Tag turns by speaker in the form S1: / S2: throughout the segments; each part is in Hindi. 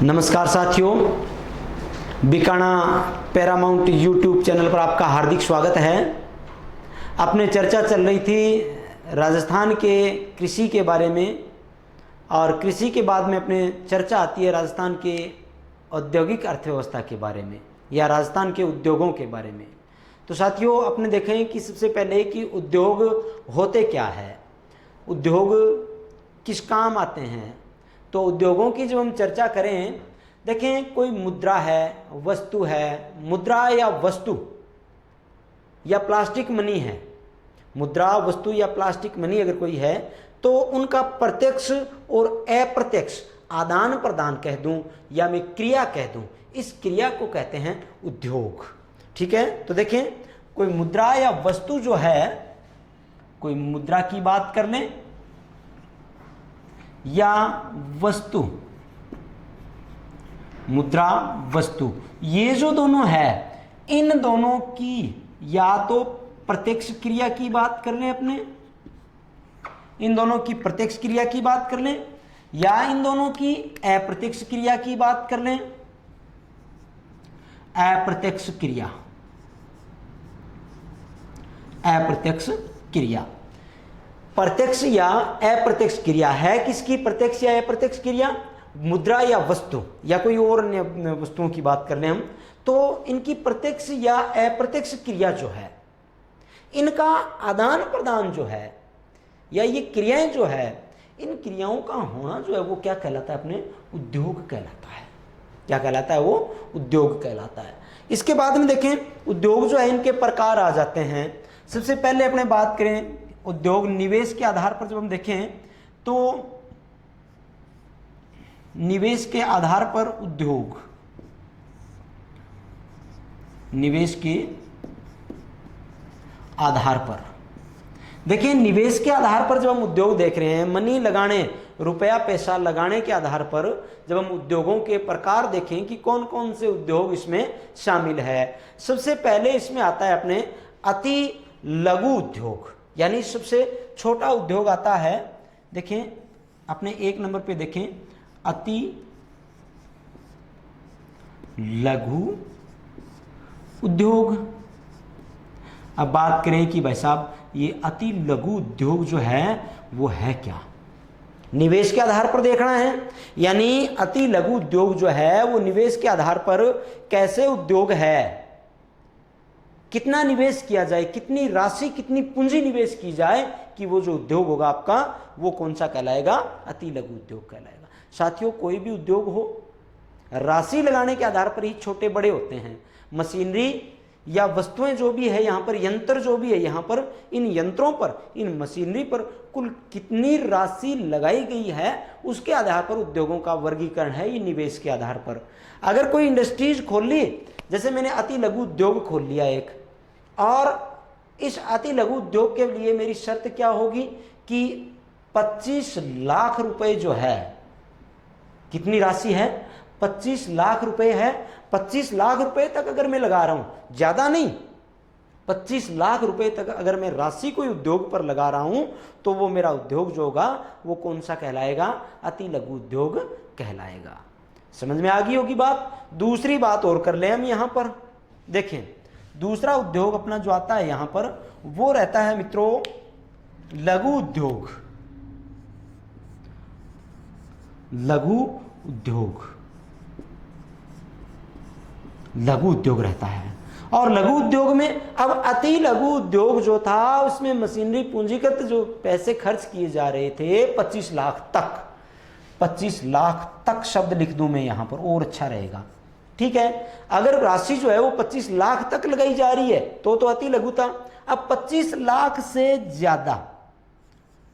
S1: नमस्कार साथियों, बीकाणा पैरामाउंट यूट्यूब चैनल पर आपका हार्दिक स्वागत है। अपने चर्चा चल रही थी राजस्थान के कृषि के बारे में, और कृषि के बाद में अपने चर्चा आती है राजस्थान के औद्योगिक अर्थव्यवस्था के बारे में या राजस्थान के उद्योगों के बारे में। तो साथियों, अपने देखें कि सबसे पहले कि उद्योग होते क्या है, उद्योग किस काम आते हैं। तो उद्योगों की जब हम चर्चा करें, देखें कोई मुद्रा है, वस्तु है, मुद्रा या वस्तु या प्लास्टिक मनी है, मुद्रा वस्तु या प्लास्टिक मनी अगर कोई है तो उनका प्रत्यक्ष और अप्रत्यक्ष आदान प्रदान कह दूं या मैं क्रिया कह दूं, इस क्रिया को कहते हैं उद्योग। ठीक है, तो देखें कोई मुद्रा या वस्तु जो है, कोई मुद्रा की बात कर लें या वस्तु, मुद्रा वस्तु, ये जो दोनों है, इन दोनों की या तो प्रत्यक्ष क्रिया की बात कर लें, अपने इन दोनों की प्रत्यक्ष क्रिया की बात कर लें या इन दोनों की अप्रत्यक्ष क्रिया की बात कर लें। अप्रत्यक्ष क्रिया, अप्रत्यक्ष क्रिया, प्रत्यक्ष या अप्रत्यक्ष क्रिया है किसकी, प्रत्यक्ष या अप्रत्यक्ष क्रिया, मुद्रा या वस्तु या कोई और अन्य वस्तुओं की बात कर लें हम, तो इनकी प्रत्यक्ष या अप्रत्यक्ष क्रिया जो है, इनका आदान प्रदान जो है या ये क्रियाएं जो है, इन क्रियाओं का होना जो है वो क्या कहलाता है, अपने उद्योग कहलाता है। क्या कहलाता है, वो उद्योग कहलाता है। इसके बाद में देखें उद्योग जो है, इनके प्रकार आ जाते हैं। सबसे पहले अपने बात करें उद्योग निवेश के आधार पर, जब हम देखें तो निवेश के आधार पर उद्योग, निवेश के आधार पर देखिए, निवेश के आधार पर जब हम उद्योग देख रहे हैं, मनी लगाने, रुपया पैसा लगाने के आधार पर जब हम उद्योगों के प्रकार देखें कि कौन कौन से उद्योग इसमें शामिल है, सबसे पहले इसमें आता है अपने अति लघु उद्योग, यानी सबसे छोटा उद्योग आता है। देखें अपने एक नंबर पे देखें अति लघु उद्योग। अब बात करें कि भाई साहब ये अति लघु उद्योग जो है वो है क्या, निवेश के आधार पर देखना है। यानी अति लघु उद्योग जो है वो निवेश के आधार पर कैसे उद्योग है, कितना निवेश किया जाए, कितनी राशि, कितनी पूंजी निवेश की जाए कि वो जो उद्योग होगा आपका वो कौन सा कहलाएगा, अति लघु उद्योग कहलाएगा। साथियों, कोई भी उद्योग हो, राशि लगाने के आधार पर ही छोटे बड़े होते हैं। मशीनरी या वस्तुएं जो भी है यहाँ पर, यंत्र जो भी है यहाँ पर, इन यंत्रों पर, इन मशीनरी पर कुल कितनी राशि लगाई गई है उसके आधार पर उद्योगों का वर्गीकरण है, ये निवेश के आधार पर। अगर कोई इंडस्ट्रीज खोल ली, जैसे मैंने अति लघु उद्योग खोल लिया एक, और इस अति लघु उद्योग के लिए मेरी शर्त क्या होगी कि 25 लाख रुपए जो है, कितनी राशि है, 25 लाख रुपए है। 25 लाख रुपए तक अगर मैं लगा रहा हूं, ज्यादा नहीं, 25 लाख रुपए तक अगर मैं राशि कोई उद्योग पर लगा रहा हूं तो वो मेरा उद्योग जो होगा वो कौन सा कहलाएगा, अति लघु उद्योग कहलाएगा। समझ में आ गई होगी बात। दूसरी बात और कर ले हम यहां पर, देखें दूसरा उद्योग अपना जो आता है यहां पर वो रहता है मित्रों लघु उद्योग। लघु उद्योग, लघु उद्योग रहता है। और लघु उद्योग में अब अति लघु उद्योग जो था उसमें मशीनरी पूंजीगत जो पैसे खर्च किए जा रहे थे 25 लाख तक, 25 लाख तक शब्द लिख दूं मैं यहां पर और अच्छा रहेगा। ठीक है, अगर राशि जो है वो 25 लाख तक लगाई जा रही है तो अति लघु था। अब 25 लाख से ज्यादा,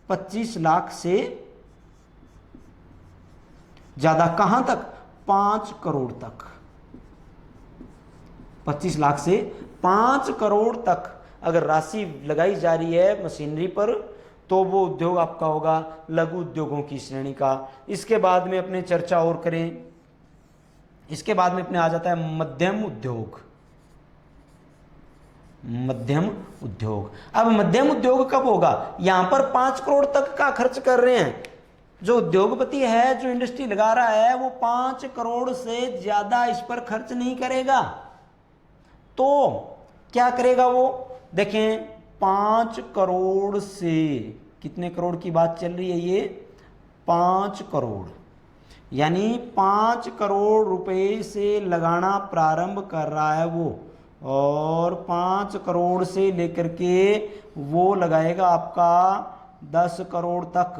S1: 25 लाख से ज्यादा कहां तक, 5 करोड़ तक, 25 लाख से 5 करोड़ तक अगर राशि लगाई जा रही है मशीनरी पर तो वो उद्योग आपका होगा लघु उद्योगों की श्रेणी का। इसके बाद में अपने चर्चा और करें, इसके बाद में अपने आ जाता है मध्यम उद्योग। मध्यम उद्योग, अब मध्यम उद्योग कब होगा, यहां पर 5 करोड़ तक का खर्च कर रहे हैं जो उद्योगपति है, जो इंडस्ट्री लगा रहा है, वो 5 करोड़ से ज्यादा इस पर खर्च नहीं करेगा। तो क्या करेगा वो, देखें 5 करोड़ से, कितने करोड़ की बात चल रही है ये, 5 करोड़, यानी 5 करोड़ रुपए से लगाना प्रारंभ कर रहा है वो, और 5 करोड़ से लेकर के वो लगाएगा आपका 10 करोड़ तक।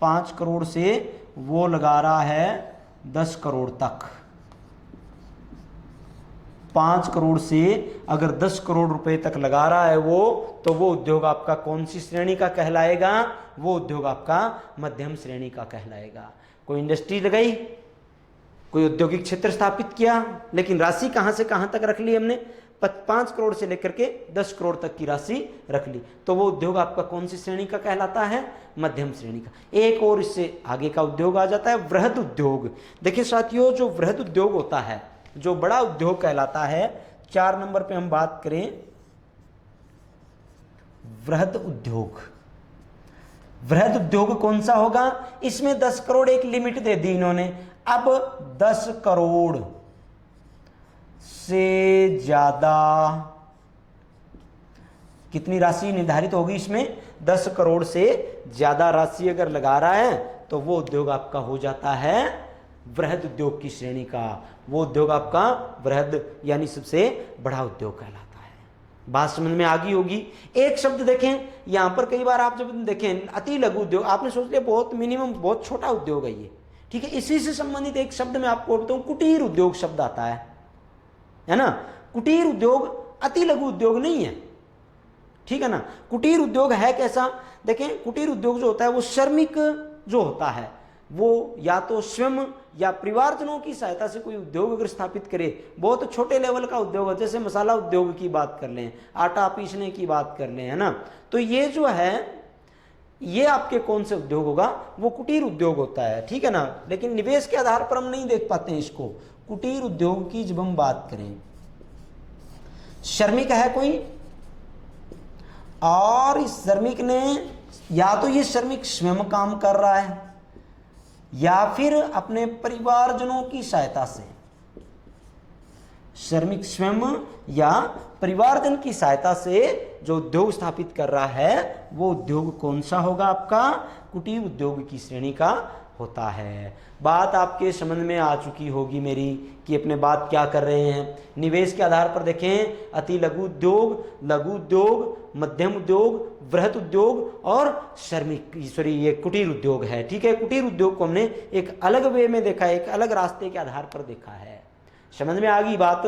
S1: 5 करोड़ से वो लगा रहा है 10 करोड़ तक। 5 करोड़ से अगर 10 करोड़ रुपए तक लगा रहा है वो, तो वो उद्योग आपका कौन सी श्रेणी का कहलाएगा, वो उद्योग आपका मध्यम श्रेणी का कहलाएगा। कोई इंडस्ट्री लगाई, कोई औद्योगिक क्षेत्र स्थापित किया, लेकिन राशि कहां से कहां तक रख ली हमने, 5 करोड़ से लेकर के 10 करोड़ तक की राशि रख ली, तो वो उद्योग आपका कौन सी श्रेणी का कहलाता है, मध्यम श्रेणी का। एक और इससे आगे का उद्योग आ जाता है वृहद उद्योग। देखिए साथियों, जो वृहद उद्योग होता है, जो बड़ा उद्योग कहलाता है, 4 नंबर पे हम बात करें वृहद उद्योग। वृहद उद्योग कौन सा होगा, इसमें 10 करोड़ एक लिमिट दे दी इन्होंने। अब 10 करोड़ से ज्यादा कितनी राशि निर्धारित होगी इसमें, 10 करोड़ से ज्यादा राशि अगर लगा रहा है तो वो उद्योग आपका हो जाता है वृहद उद्योग की श्रेणी का। वो उद्योग आपका वृहद यानी सबसे बड़ा उद्योग कहलाता है। बात समझ में आ गई होगी। एक शब्द देखें यहां पर, कई बार आप जब देखें अति लघु उद्योग, आपने सोच लिया बहुत मिनिमम, बहुत छोटा उद्योग है ये, ठीक है। इसी से संबंधित एक शब्द मैं आपको बताऊं, कुटीर उद्योग शब्द आता है ना। कुटीर उद्योग अति लघु उद्योग नहीं है, ठीक है ना। कुटीर उद्योग है कैसा, देखें कुटीर उद्योग जो होता है वो श्रमिक जो होता है वो या तो स्वयं या परिवारजनों की सहायता से कोई उद्योग अगर स्थापित करे, बहुत छोटे लेवल का उद्योग, जैसे मसाला उद्योग की बात कर लें, आटा पीसने की बात कर लें, है ना, तो ये जो है ये आपके कौन से उद्योग होगा, वो कुटीर उद्योग होता है, ठीक है ना। लेकिन निवेश के आधार पर हम नहीं देख पाते हैं इसको। कुटीर उद्योग की जब हम बात करें, श्रमिक है कोई, और इस श्रमिक ने, या तो ये श्रमिक स्वयं काम कर रहा है या फिर अपने परिवारजनों की सहायता से। श्रमिक स्वयं या परिवारजन की सहायता से जो उद्योग स्थापित कर रहा है, वो उद्योग कौन सा होगा आपका, कुटीर उद्योग की श्रेणी का होता है। बात आपके समझ में आ चुकी होगी मेरी कि अपने बात क्या कर रहे हैं। निवेश के आधार पर देखें, अति लघु उद्योग, लघु उद्योग, मध्यम उद्योग, वृहद उद्योग और श्रमिक, ये कुटीर उद्योग है, ठीक है। कुटीर उद्योग को हमने एक अलग वे में देखा है, एक अलग रास्ते के आधार पर देखा है। समझ में आ गई बात।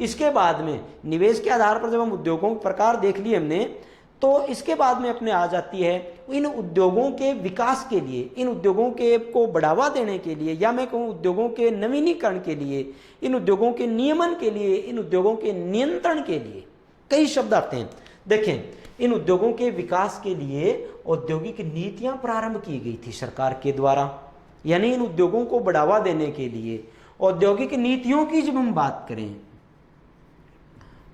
S1: इसके बाद में निवेश के आधार पर जब हम उद्योगों के प्रकार देख लिए हमने, तो इसके बाद में अपने आ जाती है इन उद्योगों के विकास के लिए, इन उद्योगों के को बढ़ावा देने के लिए, या मैं कहूँ उद्योगों के नवीनीकरण के लिए, इन उद्योगों के नियमन के लिए, इन उद्योगों के नियंत्रण के लिए कई शब्द आते हैं। देखें, इन उद्योगों के विकास के लिए औद्योगिक नीतियां प्रारंभ की गई थी सरकार के द्वारा, यानी इन उद्योगों को बढ़ावा देने के लिए औद्योगिक नीतियों की जब हम बात करें,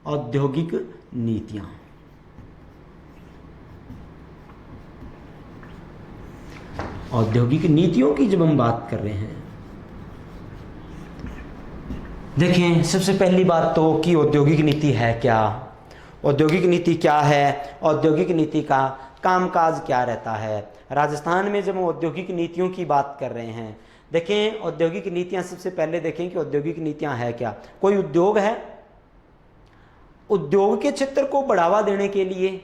S1: औद्योगिक नीतियां, औद्योगिक नीतियों की जब हम बात कर रहे हैं, देखें सबसे पहली बात तो कि औद्योगिक नीति है क्या, औद्योगिक नीति क्या है, औद्योगिक नीति का कामकाज क्या रहता है। राजस्थान में जब हम औद्योगिक नीतियों की बात कर रहे हैं, देखें औद्योगिक नीतियां, सबसे पहले देखें कि औद्योगिक नीतियां है क्या। कोई उद्योग है, उद्योग के क्षेत्र को बढ़ावा देने के लिए,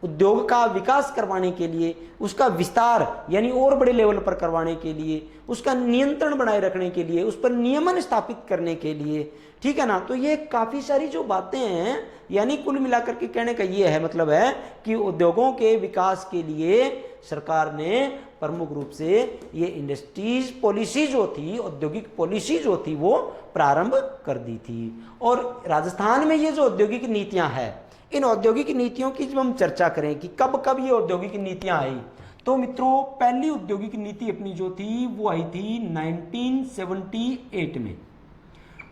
S1: उद्योग का विकास करवाने के लिए, उसका विस्तार यानी और बड़े लेवल पर करवाने के लिए, उसका नियंत्रण बनाए रखने के लिए, उस पर नियमन स्थापित करने के लिए, ठीक है ना। तो ये काफ़ी सारी जो बातें हैं, यानी कुल मिलाकर के कहने का ये है मतलब है कि उद्योगों के विकास के लिए सरकार ने प्रमुख रूप से ये इंडस्ट्रीज पॉलिसी जो थी, औद्योगिक पॉलिसी जो थी, वो प्रारंभ कर दी थी। और राजस्थान में ये जो औद्योगिक नीतियां हैं, इन औद्योगिक नीतियों की जब हम चर्चा करें कि कब कब ये औद्योगिक नीतियां आई, तो मित्रों पहली औद्योगिक नीति अपनी जो थी वो आई थी 1978 में।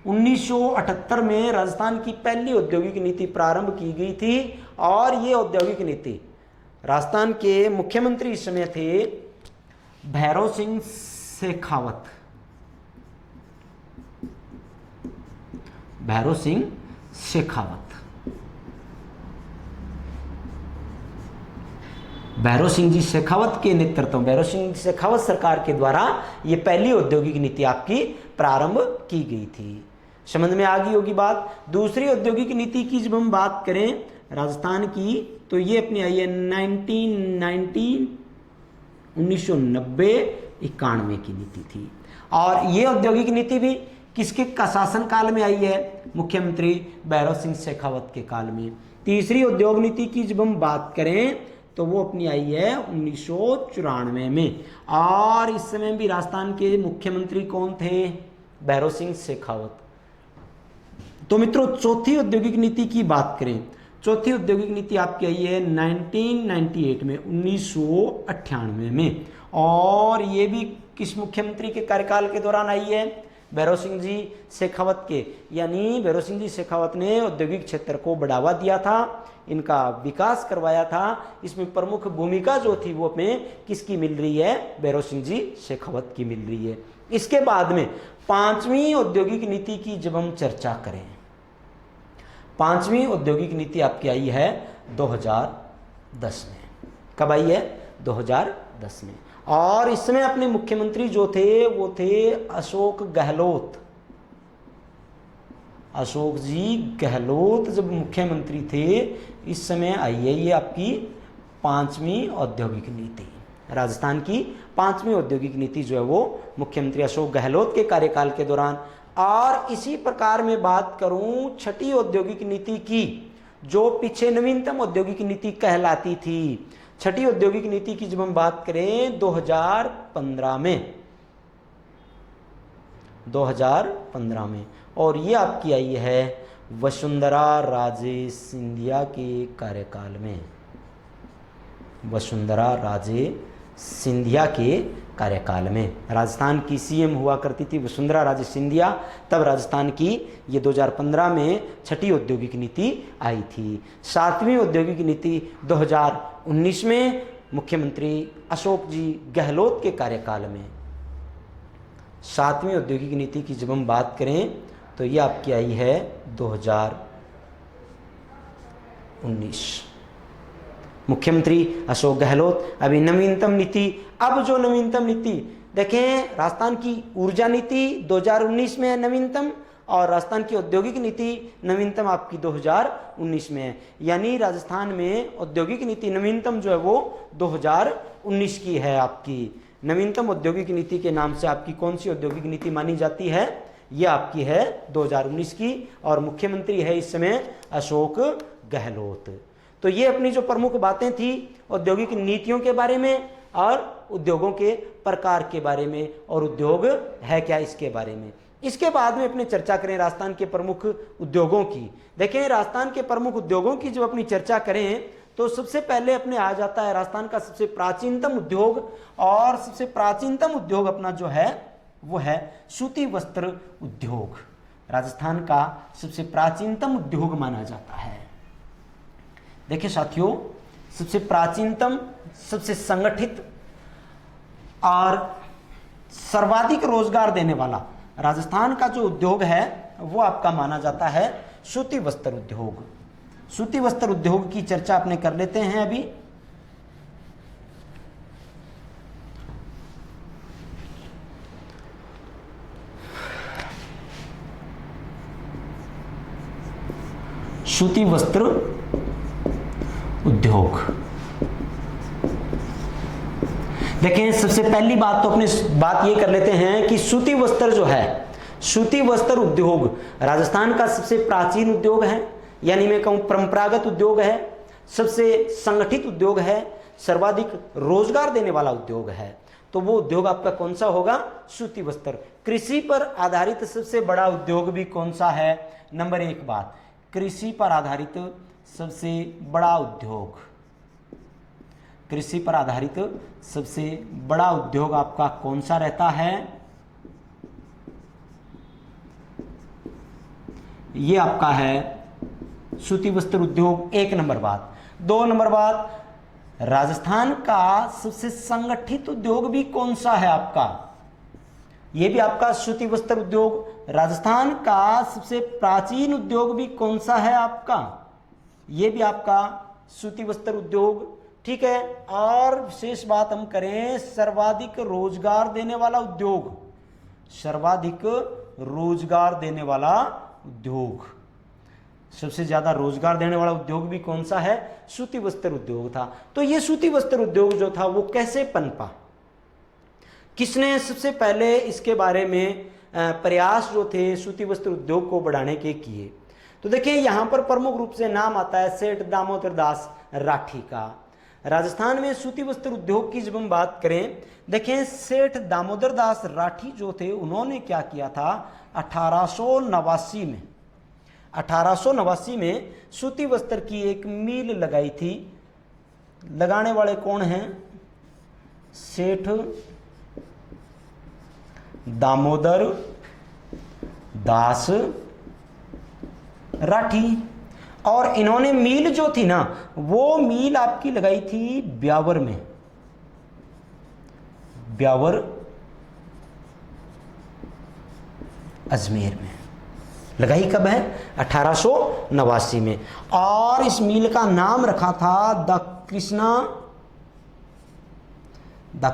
S1: 1978 में राजस्थान की पहली औद्योगिक नीति प्रारंभ की गई थी, और ये औद्योगिक नीति राजस्थान के मुख्यमंत्री इस समय थे भैरव सिंह शेखावत। भैरव सिंह शेखावत। भैरव सिंह जी शेखावत के नेतृत्व, भैरव सिंह शेखावत सरकार के द्वारा ये पहली औद्योगिक नीति आपकी प्रारंभ की गई थी। समझ में आ गई होगी बात। दूसरी औद्योगिक नीति की जब हम बात करें राजस्थान की, तो ये अपनी आई है 1990-91 की नीति थी। और ये औद्योगिक नीति भी किसके शासन काल में आई है? मुख्यमंत्री भैरव सिंह शेखावत के काल में। तीसरी उद्योग नीति की जब हम बात करें तो वो अपनी आई है 1994 में। और इस समय भी राजस्थान के मुख्यमंत्री कौन थे? भैरव सिंह शेखावत। तो मित्रों, चौथी औद्योगिक नीति की बात करें, चौथी औद्योगिक नीति आपकी आई है 1998 में, 1998 में। और ये भी किस मुख्यमंत्री के कार्यकाल के दौरान आई है? भैरव सिंह जी शेखावत के। यानी भैरव सिंह जी शेखावत ने औद्योगिक क्षेत्र को बढ़ावा दिया था, इनका विकास करवाया था। इसमें प्रमुख भूमिका जो थी वो हमें किसकी मिल रही है? भैरव सिंह जी शेखावत की मिल रही है। इसके बाद में पांचवी औद्योगिक नीति की जब हम चर्चा करें, पांचवी औद्योगिक नीति आपकी आई है 2010 में। कब आई है? 2010 में। और इस समय अपने मुख्यमंत्री जो थे वो थे अशोक गहलोत। अशोक जी गहलोत जब मुख्यमंत्री थे, इस समय आई है ये आपकी पांचवी औद्योगिक नीति। राजस्थान की पांचवी औद्योगिक नीति जो है वो मुख्यमंत्री अशोक गहलोत के कार्यकाल के दौरान। और इसी प्रकार में बात करूं छठी औद्योगिक नीति की, जो पीछे नवीनतम औद्योगिक नीति कहलाती थी। छठी औद्योगिक नीति की जब हम बात करें 2015 में, 2015 में। और ये आपकी आई है वसुंधरा राजे सिंधिया के कार्यकाल में। वसुंधरा राजे सिंधिया के कार्यकाल में राजस्थान की सीएम हुआ करती थी वसुंधरा राजे सिंधिया। तब राजस्थान की ये 2015 में छठी औद्योगिक नीति आई थी। सातवीं औद्योगिक नीति 2019 में मुख्यमंत्री अशोक जी गहलोत के कार्यकाल में। सातवीं औद्योगिक नीति की जब हम बात करें तो ये आपकी आई है 2019, मुख्यमंत्री अशोक गहलोत। अभी नवीनतम नीति, अब जो नवीनतम नीति देखें, राजस्थान की ऊर्जा नीति 2019 में है नवीनतम, और राजस्थान की औद्योगिक नीति नवीनतम आपकी 2019 में है। यानी राजस्थान में औद्योगिक नीति नवीनतम जो है वो 2019 की है आपकी। नवीनतम औद्योगिक नीति के नाम से आपकी कौन सी औद्योगिक नीति मानी जाती है? ये आपकी है 2019 की, और मुख्यमंत्री है इस समय अशोक गहलोत। तो ये अपनी जो प्रमुख बातें थी औद्योगिक नीतियों के बारे में और उद्योगों के प्रकार के बारे में, और उद्योग है क्या इसके बारे में। इसके बाद में अपनी चर्चा करें राजस्थान के प्रमुख उद्योगों की। देखें, राजस्थान के प्रमुख उद्योगों की जब अपनी चर्चा करें तो सबसे पहले अपने आ जाता है राजस्थान का सबसे प्राचीनतम उद्योग। और सबसे प्राचीनतम उद्योग अपना जो है वो है सूती वस्त्र उद्योग। राजस्थान का सबसे प्राचीनतम उद्योग माना जाता है। देखिए साथियों, सबसे प्राचीनतम, सबसे संगठित और सर्वाधिक रोजगार देने वाला राजस्थान का जो उद्योग है वो आपका माना जाता है सूती वस्त्र उद्योग। सूती वस्त्र उद्योग की चर्चा अपने कर लेते हैं अभी। सूती वस्त्र उद्योग देखें, सबसे पहली बात तो अपने बात ये कर लेते हैं कि सूती वस्त्र जो है, सूती वस्त्र उद्योग राजस्थान का सबसे प्राचीन उद्योग है, यानी मैं कहूं परंपरागत उद्योग है, सबसे संगठित उद्योग है, सर्वाधिक रोजगार देने वाला उद्योग है। तो वो उद्योग आपका कौन सा होगा? सूती वस्त्र। कृषि पर आधारित सबसे बड़ा उद्योग भी कौन सा है? नंबर एक बात, कृषि पर आधारित सबसे बड़ा उद्योग, कृषि पर आधारित सबसे बड़ा उद्योग आपका कौन सा रहता है? ये आपका है सूती वस्त्र उद्योग। एक नंबर बात। दो नंबर बात, राजस्थान का सबसे संगठित उद्योग भी कौन सा है आपका? ये भी आपका सूती वस्त्र उद्योग। राजस्थान का सबसे प्राचीन उद्योग भी कौन सा है आपका? ये भी आपका सूती वस्त्र उद्योग। ठीक है, और विशेष बात हम करें, सर्वाधिक रोजगार देने वाला उद्योग, सर्वाधिक रोजगार देने वाला उद्योग, सबसे ज्यादा रोजगार देने वाला उद्योग भी कौन सा है? सूती वस्त्र उद्योग था। तो ये सूती वस्त्र उद्योग जो था वो कैसे पनपा, किसने सबसे पहले इसके बारे में प्रयास जो थे सूती वस्त्र उद्योग को बढ़ाने के किए? तो देखिए यहां पर प्रमुख रूप से नाम आता है सेठ दामोदर दास राठी का। राजस्थान में सूती वस्त्र उद्योग की जब हम बात करें, देखें सेठ दामोदर दास राठी जो थे उन्होंने क्या किया था, 1889 में सूती वस्त्र की एक मिल लगाई थी। लगाने वाले कौन हैं? सेठ दामोदर दास राठी। और इन्होंने मील जो थी ना, वो मील आपकी लगाई थी ब्यावर में। ब्यावर अजमेर में लगाई। कब है? 1889 में। और इस मील का नाम रखा था the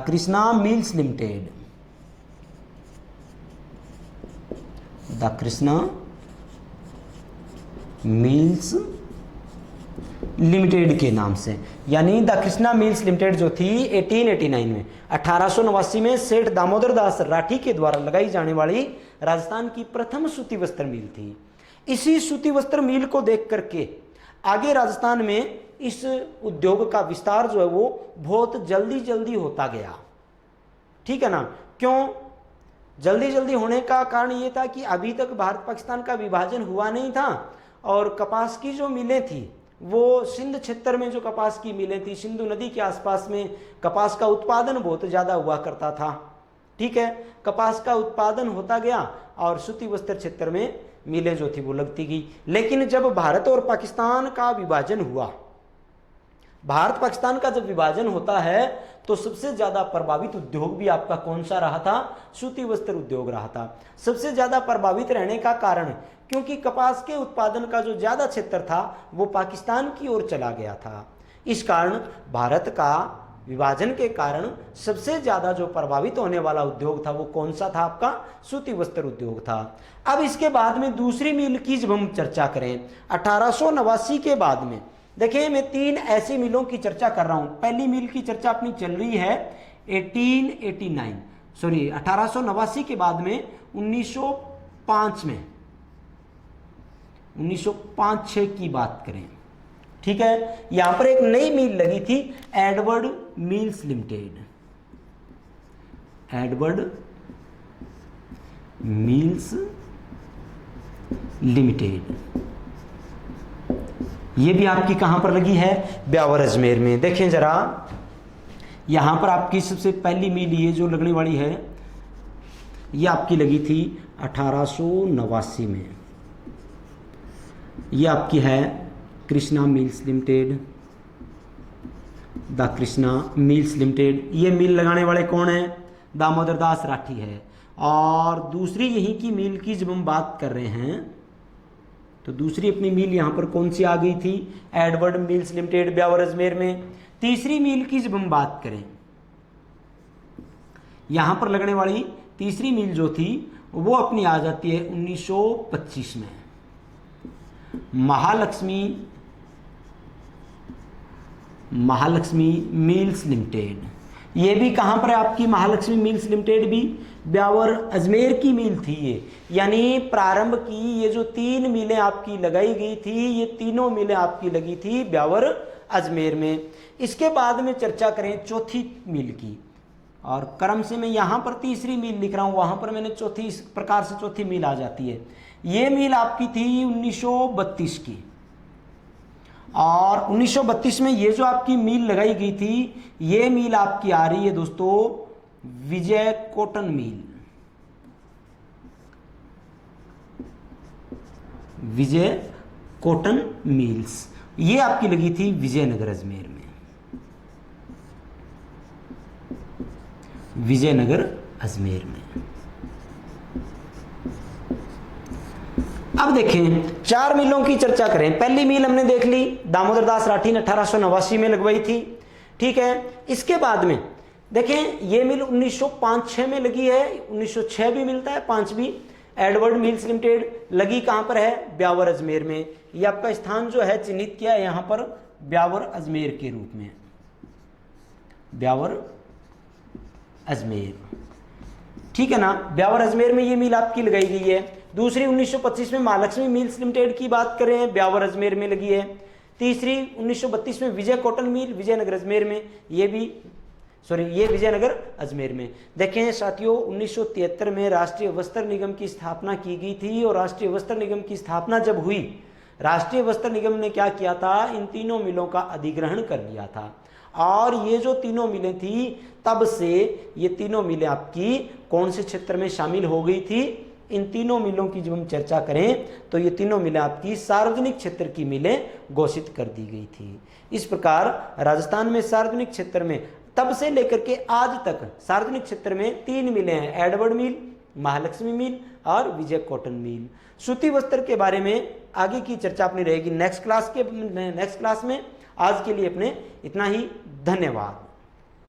S1: Krishna mills limited. The Krishna mills limited के नाम से, यानी द कृष्णा मिल्स लिमिटेड जो थी 1889 में, 1889 में सेठ दामोदर दास राठी के द्वारा लगाई जाने वाली राजस्थान की प्रथम सूती वस्त्र मिल थी। इसी सूती वस्त्र मिल को देख करके आगे राजस्थान में इस उद्योग का विस्तार जो है वो बहुत जल्दी जल्दी होता गया। ठीक है ना? क्यों जल्दी जल्दी होने का कारण ये था कि अभी तक भारत पाकिस्तान का विभाजन हुआ नहीं था, और कपास की जो मिलें थी वो सिंध क्षेत्र में जो कपास की मिलें थी, सिंधु नदी के आसपास में कपास का उत्पादन बहुत ज़्यादा हुआ करता था। ठीक है, कपास का उत्पादन होता गया और सूती वस्त्र क्षेत्र में मिलें जो थी वो लगती गई। लेकिन जब भारत और पाकिस्तान का विभाजन हुआ, भारत पाकिस्तान का जब विभाजन होता है तो सबसे ज्यादा प्रभावित उद्योग भी आपका कौन सा रहा था? सूती वस्त्र उद्योग रहा था। सबसे ज्यादा प्रभावित रहने का कारण, क्योंकि कपास के उत्पादन का जो ज्यादा क्षेत्र था वो पाकिस्तान की ओर चला गया था। इस कारण भारत का विभाजन के कारण सबसे ज्यादा जो प्रभावित होने वाला उद्योग था वो कौन सा था? आपका सूती वस्त्र उद्योग था। अब इसके बाद में दूसरी मिल की जब हम चर्चा करें 1889 के बाद में, देखिए मैं 3 ऐसी मिलों की चर्चा कर रहा हूं। पहली मिल की चर्चा अपनी चल रही है 1889 के बाद में 1905 में, 1905-6 की बात करें। ठीक है, यहां पर एक नई मिल लगी थी Edward mills limited. Edward mills limited, ये भी आपकी कहां पर लगी है? ब्यावर अजमेर में। देखें जरा, यहां पर आपकी सबसे पहली मिल ये जो लगने वाली है ये आपकी लगी थी 1889 में। ये आपकी है Krishna mills limited, the Krishna mills limited. ये मिल लगाने वाले कौन है? दामोदर दास राठी है। और दूसरी यहीं की मिल की जब हम बात कर रहे हैं तो दूसरी अपनी मिल यहां पर कौन सी आ गई थी? Edward mills limited, Beawar Ajmer में। तीसरी मिल की जब हम बात करें, यहां पर लगने वाली तीसरी मिल जो थी वो अपनी आ जाती है 1925 में, महालक्ष्मी मिल्स लिमिटेड। ये भी कहां पर है आपकी? महालक्ष्मी मिल्स लिमिटेड भी ब्यावर अजमेर की मिल थी ये। यानी प्रारंभ की ये जो 3 मिलें आपकी लगाई गई थी, ये तीनों मिलें आपकी लगी थी ब्यावर अजमेर में। इसके बाद में चर्चा करें चौथी मिल की, और क्रम से मैं यहां पर तीसरी मिल लिख रहा हूं, वहां पर मैंने चौथी, इस प्रकार से चौथी मिल आ जाती है। ये मिल आपकी थी 1932 की, और 1932 में ये जो आपकी मिल लगाई गई थी, ये मिल आपकी आ रही है दोस्तों विजय कॉटन मिल। विजय कॉटन मिल्स, ये आपकी लगी थी विजयनगर अजमेर में। विजयनगर अजमेर में। अब देखें 4 मिलों की चर्चा करें। पहली मिल हमने देख ली, दामोदर दास राठी ने 1889 में लगवाई थी, ठीक है। इसके बाद में देखें ये मिल 1905-6 में लगी है, 1906 भी मिलता है, 5 भी। एडवर्ड मिल्स लिमिटेड लगी कहां पर है? ब्यावर अजमेर में। ये आपका स्थान जो है चिन्हित किया है यहां पर ब्यावर अजमेर के रूप में, ब्यावर अजमेर, ठीक है ना। ब्यावर अजमेर में ये मिल आपकी लगाई गई है। दूसरी 1925 में महालक्ष्मी मिल्स लिमिटेड की बात करें, ब्यावर अजमेर में लगी है। तीसरी 1932 में विजय कॉटन मिल विजयनगर अजमेर में, ये विजयनगर अजमेर में। देखें साथियों 1973 में राष्ट्रीय वस्त्र निगम की स्थापना की गई थी, और राष्ट्रीय वस्त्र निगम की स्थापना जब हुई, राष्ट्रीय वस्त्र निगम ने क्या किया था? इन तीनों मिलों का अधिग्रहण कर लिया था। और ये जो तीनों मिलें थी, तब से ये तीनों मिलें आपकी कौन से क्षेत्र में शामिल हो गई थी? इन तीनों मिलों की जब हम चर्चा करें तो ये तीनों मिलें आपकी सार्वजनिक क्षेत्र की मिलें घोषित कर दी गई थी। इस प्रकार राजस्थान में सार्वजनिक क्षेत्र में तब से लेकर के आज तक सार्वजनिक क्षेत्र में 3 मिलें हैं, एडवर्ड मिल, महालक्ष्मी मिल और विजय कॉटन मिल। सूती वस्त्र के बारे में आगे की चर्चा अपनी रहेगी नेक्स्ट क्लास में। आज के लिए अपने इतना ही, धन्यवाद।